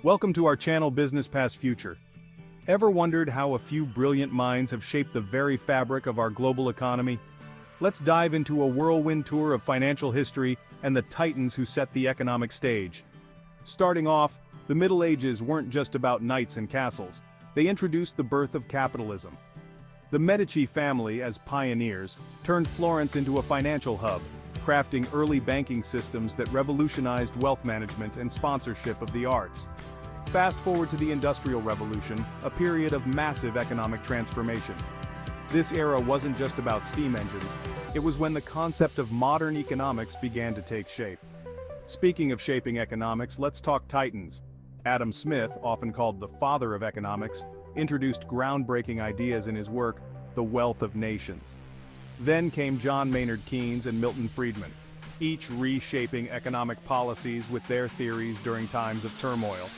Welcome to our channel Business Past Future. Ever wondered how a few brilliant minds have shaped the very fabric of our global economy? Let's dive into a whirlwind tour of financial history and the titans who set the economic stage. Starting off, the Middle Ages weren't just about knights and castles. They introduced the birth of capitalism. The Medici family, as pioneers, turned Florence into a financial hub, crafting early banking systems that revolutionized wealth management and sponsorship of the arts. Fast forward to the Industrial Revolution, a period of massive economic transformation. This era wasn't just about steam engines, it was when the concept of modern economics began to take shape. Speaking of shaping economics, let's talk titans. Adam Smith, often called the father of economics, introduced groundbreaking ideas in his work, The Wealth of Nations. Then came John Maynard Keynes and Milton Friedman, each reshaping economic policies with their theories during times of turmoil.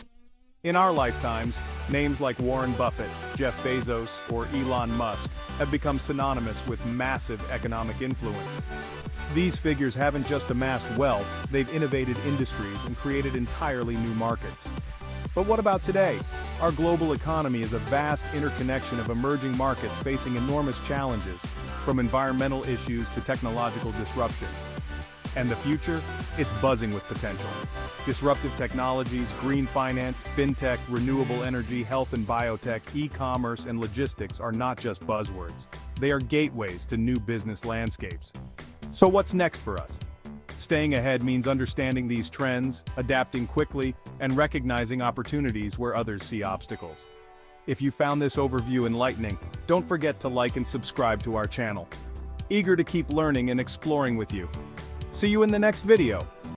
In our lifetimes, names like Warren Buffett, Jeff Bezos, or Elon Musk have become synonymous with massive economic influence. These figures haven't just amassed wealth, they've innovated industries and created entirely new markets. But what about today? Our global economy is a vast interconnection of emerging markets facing enormous challenges, from environmental issues to technological disruption. And the future? It's buzzing with potential. Disruptive technologies, green finance, fintech, renewable energy, health and biotech, e-commerce, and logistics are not just buzzwords. They are gateways to new business landscapes. So what's next for us? Staying ahead means understanding these trends, adapting quickly, and recognizing opportunities where others see obstacles. If you found this overview enlightening, don't forget to like and subscribe to our channel. Eager to keep learning and exploring with you. See you in the next video.